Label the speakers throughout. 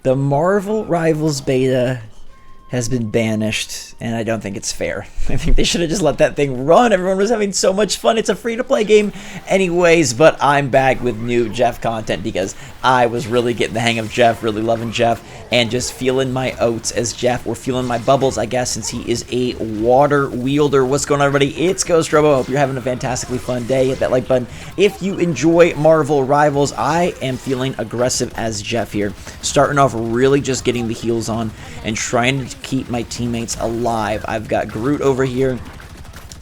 Speaker 1: The Marvel Rivals beta has been banished, and I don't think it's fair. I think they should have just let that thing run. Everyone was having so much fun. It's a free-to-play game anyways, but I'm back with new Jeff content because I was really getting the hang of Jeff, really loving Jeff, and just feeling my oats as Jeff, or feeling my bubbles, I guess, since he is a water wielder. What's going on, everybody? It's GhostRobo. Hope you're having a fantastically fun day. Hit that like button if you enjoy Marvel Rivals. I am feeling aggressive as Jeff here, starting off really just getting the heals on and trying to keep my teammates alive. I've got Groot over here,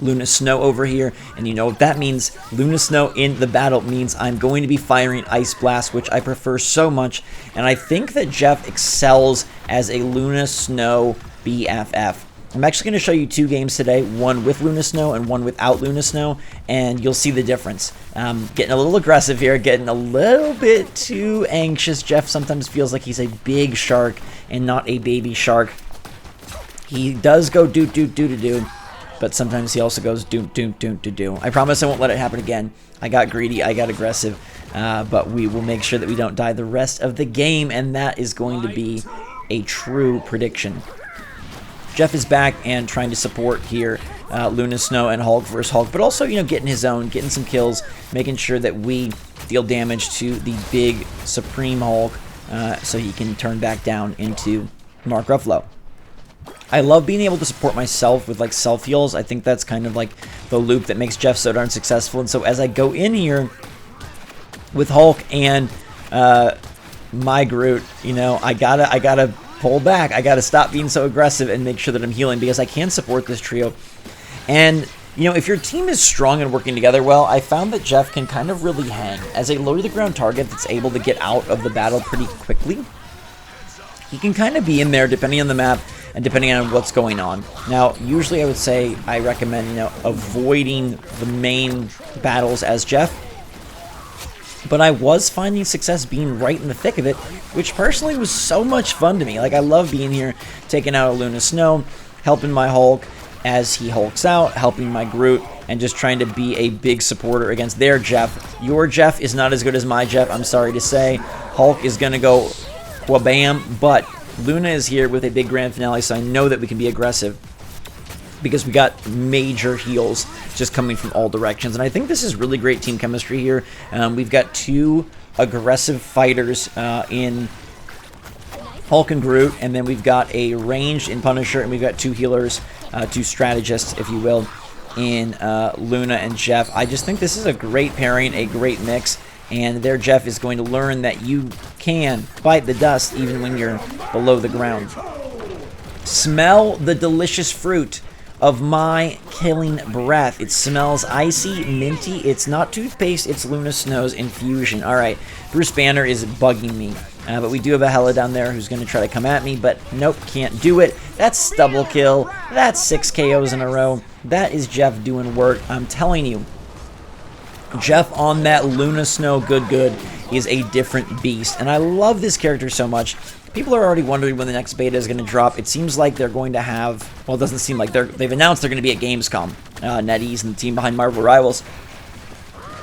Speaker 1: Luna Snow over here, and you know what that means. Luna Snow in the battle means I'm going to be firing Ice Blast, which I prefer so much, and I think that Jeff excels as a Luna Snow BFF. I'm actually going to show you two games today, one with Luna Snow and one without Luna Snow, and you'll see the difference. Getting a little aggressive here, getting a little bit too anxious. Jeff sometimes feels like he's a big shark and not a baby shark. He does go do, but sometimes he also goes do. I promise I won't let it happen again. I got greedy, I got aggressive, but we will make sure that we don't die the rest of the game, and that is going to be a true prediction. Jeff is back and trying to support here Luna Snow and Hulk versus Hulk, but also, you know, getting his own, getting some kills, making sure that we deal damage to the big Supreme Hulk so he can turn back down into Mark Ruffalo. I love being able to support myself with like self heals. I think that's kind of like the loop that makes Jeff so darn successful. And so as I go in here with Hulk and my Groot, you know, I gotta pull back. I gotta stop being so aggressive and make sure that I'm healing because I can support this trio. And you know, if your team is strong and working together well, I found that Jeff can kind of really hang as a low to the ground target that's able to get out of the battle pretty quickly. He can kind of be in there depending on the map and depending on what's going on. Now, usually I would say I recommend, you know, avoiding the main battles as Jeff, but I was finding success being right in the thick of it, which personally was so much fun to me. Like, I love being here, taking out a Luna Snow, helping my Hulk as he hulks out, helping my Groot, and just trying to be a big supporter against their Jeff. Your Jeff is not as good as my Jeff, I'm sorry to say. Hulk is gonna go wabam, but Luna is here with a big grand finale, so I know that we can be aggressive because we got major heals just coming from all directions. And I think this is really great team chemistry here. We've got two aggressive fighters in Hulk and Groot, and then we've got a ranged in Punisher, and we've got two healers, two strategists, if you will, in Luna and Jeff. I just think this is a great pairing, a great mix. And there Jeff is going to learn that you can bite the dust even when you're below the ground. Smell the delicious fruit of my killing breath. It smells icy, minty. It's not toothpaste, it's Luna Snow's infusion. Alright, Bruce Banner is bugging me. But we do have a Hela down there who's going to try to come at me, but nope, can't do it. That's double kill. That's 6 KOs in a row. That is Jeff doing work. I'm telling you. Jeff on that Luna Snow good is a different beast, and I love this character so much. People are already wondering when the next beta is going to drop. It seems like they're going to have, well, it doesn't seem like they've announced they're going to be at Gamescom, NetEase and the team behind Marvel Rivals.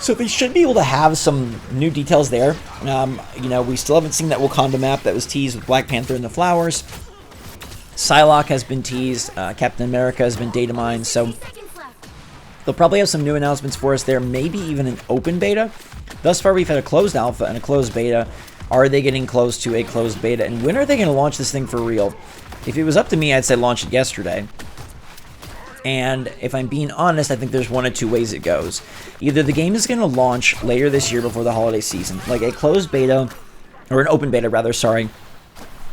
Speaker 1: So they should be able to have some new details there. You know, we still haven't seen that Wakanda map that was teased with Black Panther and the flowers. Psylocke has been teased. Captain America has been data mined, so they'll probably have some new announcements for us there, maybe even an open beta. Thus far, we've had a closed alpha and a closed beta. Are they getting close to a closed beta? And when are they going to launch this thing for real? If it was up to me, I'd say launch it yesterday. And if I'm being honest, I think there's one of two ways it goes. Either the game is going to launch later this year before the holiday season, like a closed beta, or an open beta rather, sorry,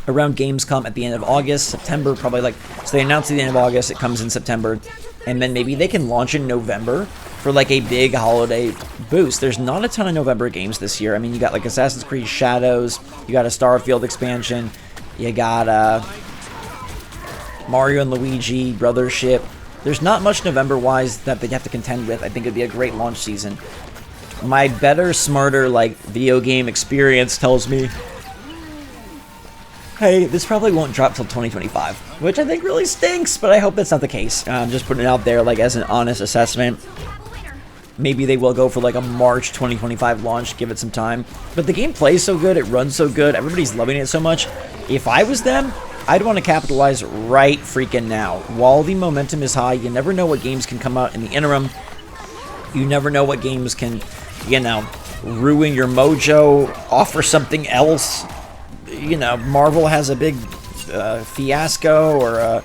Speaker 1: around Gamescom at the end of August, September, probably like, so they announce at the end of August, it comes in September, and then maybe they can launch in November for like a big holiday boost. There's not a ton of November games this year. I mean, you got like Assassin's Creed Shadows, you got a Starfield expansion, you got Mario and Luigi, Brothership. There's not much November-wise that they'd have to contend with. I think it'd be a great launch season. My better, smarter, like, video game experience tells me, hey, this probably won't drop till 2025, which I think really stinks, but I hope that's not the case. I'm just putting it out there, like, as an honest assessment. Maybe they will go for, like, a March 2025 launch, give it some time. But the game plays so good, it runs so good, everybody's loving it so much. If I was them, I'd want to capitalize right freaking now. While the momentum is high, you never know what games can come out in the interim. You never know what games can, you know, ruin your mojo, offer something else. You know, Marvel has a big fiasco, or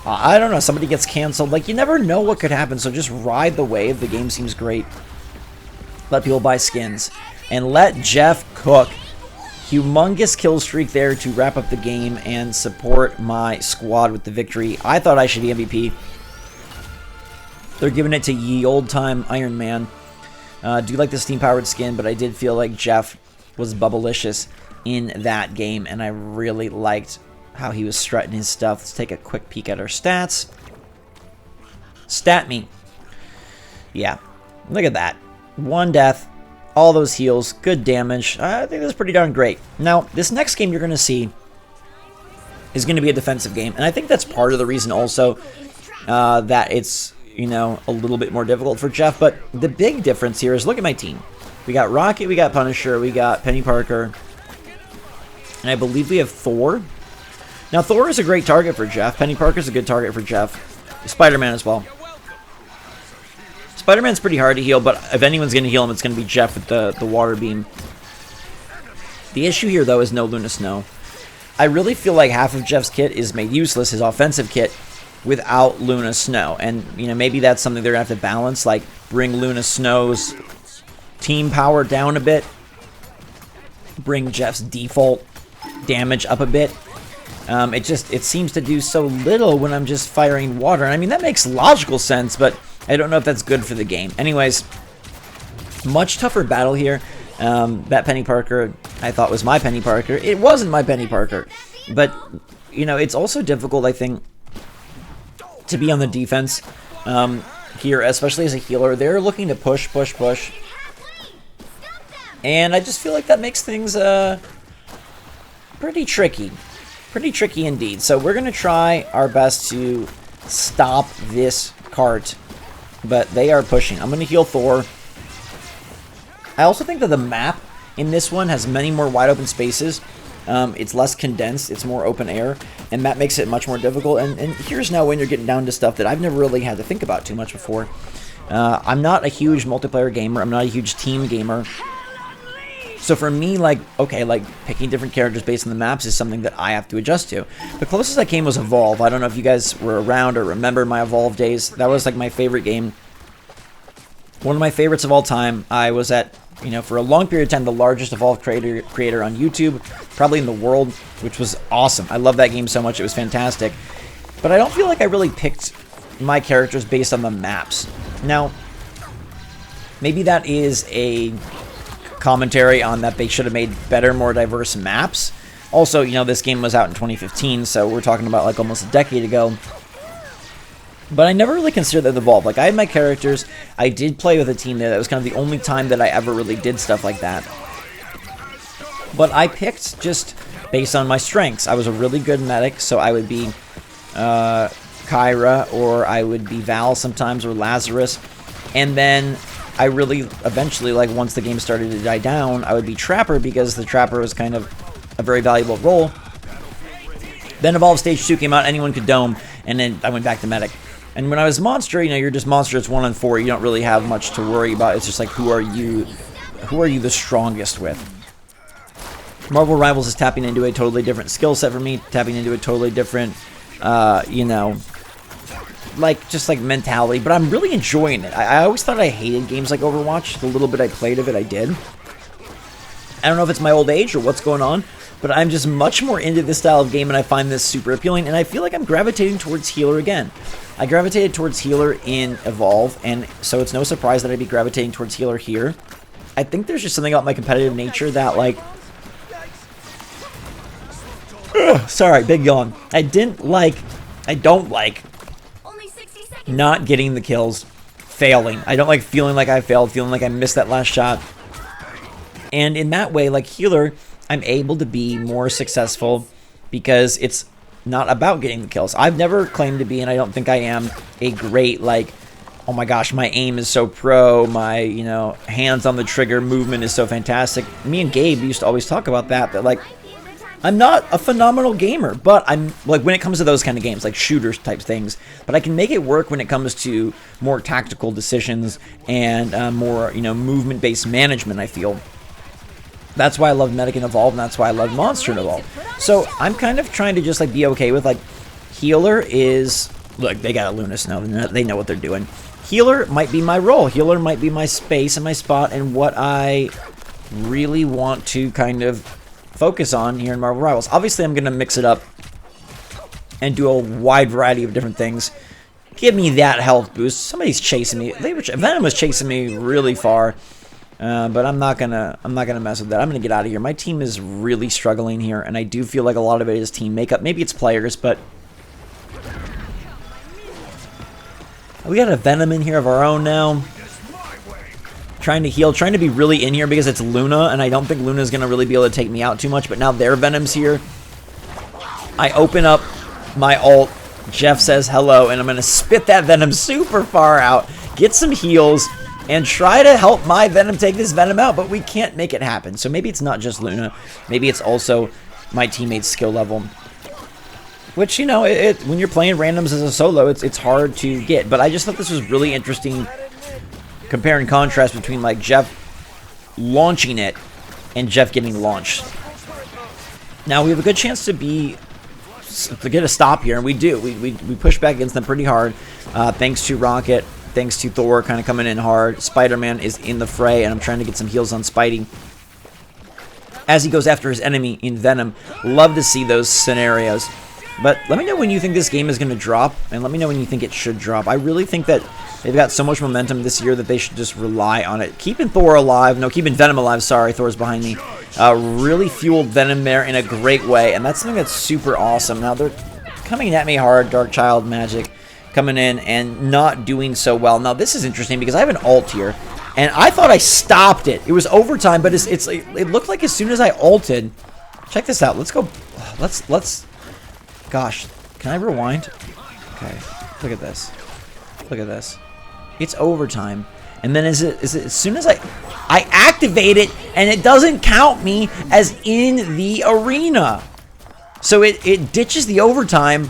Speaker 1: I don't know, somebody gets canceled. Like, you never know what could happen, so just ride the wave. The game seems great. Let people buy skins. And let Jeff cook. Humongous kill streak there to wrap up the game and support my squad with the victory. I thought I should be MVP. They're giving it to ye old time Iron Man. Do like the steam powered skin, but I did feel like Jeff was bubblicious in that game, and I really liked how he was strutting his stuff. Let's take a quick peek at our stats. Stat me. Yeah, look at that. 1 death. All those heals, good damage. I think that's pretty darn great. Now, this next game you're going to see is going to be a defensive game, and I think that's part of the reason also that it's, you know, a little bit more difficult for Jeff. But the big difference here is, look at my team. We got Rocket, we got Punisher, we got Penny Parker, and I believe we have Thor. Now, Thor is a great target for Jeff. Penny Parker's a good target for Jeff. Spider-Man as well. Spider-Man's pretty hard to heal, but if anyone's going to heal him, it's going to be Jeff with the water beam. The issue here, though, is no Luna Snow. I really feel like half of Jeff's kit is made useless, his offensive kit, without Luna Snow. And, you know, maybe that's something they're going to have to balance, like bring Luna Snow's team power down a bit, bring Jeff's default damage up a bit. It seems to do so little when I'm just firing water. And I mean, that makes logical sense, but I don't know if that's good for the game. Anyways, much tougher battle here. That Penny Parker, I thought was my Penny Parker. It wasn't my Penny Parker. But, you know, it's also difficult, I think, to be on the defense here, especially as a healer. They're looking to push. And I just feel like that makes things pretty tricky. Pretty tricky indeed. So we're going to try our best to stop this cart. But they are pushing. I'm going to heal Thor. I also think that the map in this one has many more wide open spaces. It's less condensed. It's more open air. And that makes it much more difficult. And here's now when you're getting down to stuff that I've never really had to think about too much before. I'm not a huge multiplayer gamer. I'm not a huge team gamer. So for me, like, okay, like, picking different characters based on the maps is something that I have to adjust to. The closest I came was Evolve. I don't know if you guys were around or remember my Evolve days. That was, like, my favorite game. One of my favorites of all time. I was at, you know, for a long period of time, the largest Evolve creator on YouTube, probably in the world, which was awesome. I love that game so much. It was fantastic. But I don't feel like I really picked my characters based on the maps. Now, maybe that is a commentary on that they should have made better, more diverse maps. Also, you know, this game was out in 2015, so we're talking about like almost a decade ago. But I never really considered that Evolve. Like, I had my characters. I did play with a team there. That was kind of the only time that I ever really did stuff like that. But I picked just based on my strengths. I was a really good medic, so I would be Kyra, or I would be Val sometimes, or Lazarus. And then I really, eventually, like, once the game started to die down, I would be Trapper, because the Trapper was kind of a very valuable role. Then Evolve Stage 2 came out, anyone could Dome, and then I went back to Medic. And when I was Monster, you know, you're just Monster, it's 1 on 4, you don't really have much to worry about. It's just like, who are you the strongest with? Marvel Rivals is tapping into a totally different skill set for me, tapping into a totally different, you know, like, just like mentality, but I'm really enjoying it. I always thought I hated games like Overwatch. The little bit I played of it, I did. I don't know if it's my old age or what's going on, but I'm just much more into this style of game, and I find this super appealing, and I feel like I'm gravitating towards healer again. I gravitated towards healer in Evolve, and so it's no surprise that I'd be gravitating towards healer here. I think there's just something about my competitive nature that, like, sorry, big yawn. I don't like not getting the kills, failing. I don't like feeling like I failed, feeling like I missed that last shot. And in that way, like healer, I'm able to be more successful because it's not about getting the kills. I've never claimed to be, and I don't think I am, a great, like, oh my gosh, my aim is so pro, my, you know, hands on the trigger movement is so fantastic. Me and Gabe used to always talk about that like, I'm not a phenomenal gamer, but I'm like when it comes to those kind of games, like shooters type things, but I can make it work when it comes to more tactical decisions and more, you know, movement-based management, I feel. That's why I love Medic and Evolve, and that's why I love Monster and Evolve. So I'm kind of trying to just like be okay with like healer is, look, they got a Lunas now, they know what they're doing. Healer might be my role. Healer might be my space and my spot and what I really want to kind of focus on here in Marvel Rivals. Obviously, I'm going to mix it up and do a wide variety of different things. Give me that health boost. Somebody's chasing me. Venom was chasing me really far, but I'm not gonna mess with that. I'm gonna get out of here. My team is really struggling here, and I do feel like a lot of it is team makeup. Maybe it's players, but we got a Venom in here of our own now. Trying to heal, trying to be really in here because it's Luna, and I don't think Luna's going to really be able to take me out too much, but now their Venom's here. I open up my ult, Jeff says hello, and I'm going to spit that Venom super far out, get some heals, and try to help my Venom take this Venom out, but we can't make it happen. So maybe it's not just Luna, maybe it's also my teammate's skill level. Which, you know, when you're playing randoms as a solo, it's hard to get. But I just thought this was really interesting, compare and contrast between like Jeff launching it and Jeff getting launched. Now we have a good chance to get a stop here, and we do. We push back against them pretty hard, thanks to Rocket, thanks to Thor kind of coming in hard. Spider-Man is in the fray, and I'm trying to get some heals on Spidey as he goes after his enemy in Venom. Love to see those scenarios. But let me know when you think this game is going to drop, and let me know when you think it should drop. I really think that they've got so much momentum this year that they should just rely on it. Keeping Thor alive, no, keeping Venom alive, sorry, Thor's behind me. Really fueled Venom there in a great way, and that's something that's super awesome. Now they're coming at me hard, Dark Child Magic coming in and not doing so well. Now this is interesting because I have an ult here, and I thought I stopped it. It was overtime, but it looked like as soon as I ulted, check this out. Let's go. Let's. Gosh, can I rewind? Okay, look at this. Look at this. It's overtime, and then is it as soon as I activate it, and it doesn't count me as in the arena. So it ditches the overtime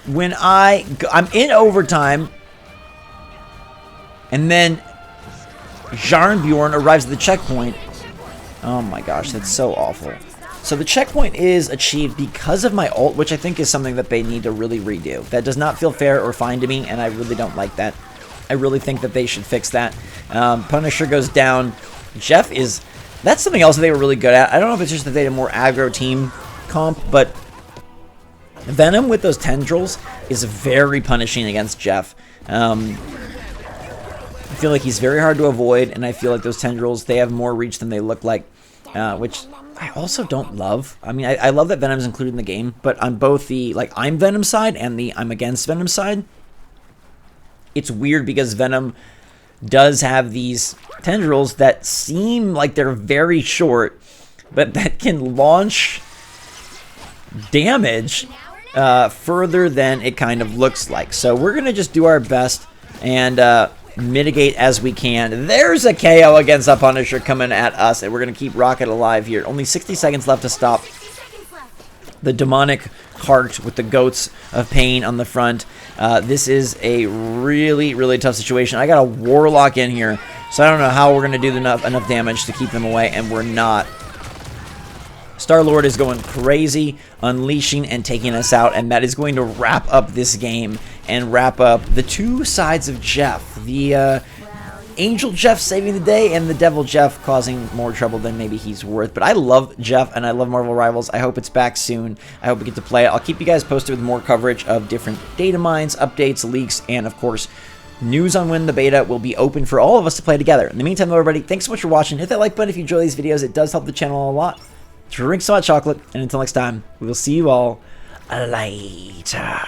Speaker 1: when I'm in overtime, and then Jarnbjorn arrives at the checkpoint. Oh my gosh, that's so awful. So the checkpoint is achieved because of my ult, which I think is something that they need to really redo. That does not feel fair or fine to me, and I really don't like that. I really think that they should fix that. Punisher goes down. Jeff is... That's something else that they were really good at. I don't know if it's just that they had a more aggro team comp, but Venom with those tendrils is very punishing against Jeff. I feel like he's very hard to avoid, and I feel like those tendrils, they have more reach than they look like, which I also don't love. I mean, I love that Venom's included in the game, but on both the, like, I'm Venom side and the I'm against Venom side, it's weird because Venom does have these tendrils that seem like they're very short, but that can launch damage further than it kind of looks like. So we're going to just do our best and mitigate as we can. There's a KO against a Punisher coming at us, and we're going to keep Rocket alive here. Only 60 seconds left to stop the demonic cart with the goats of pain on the front. This is a really, really tough situation. I got a Warlock in here, so I don't know how we're going to do enough damage to keep them away, and we're not. Star-Lord is going crazy, unleashing and taking us out, and that is going to wrap up this game and wrap up the two sides of Jeff. The Angel Jeff saving the day and the Devil Jeff causing more trouble than maybe he's worth. But I love Jeff and I love Marvel Rivals. I hope it's back soon. I hope we get to play it. I'll keep you guys posted with more coverage of different data mines, updates, leaks, and of course, news on when the beta will be open for all of us to play together. In the meantime, though, everybody, thanks so much for watching. Hit that like button if you enjoy these videos. It does help the channel a lot. Drink some hot chocolate, and until next time, we will see you all later.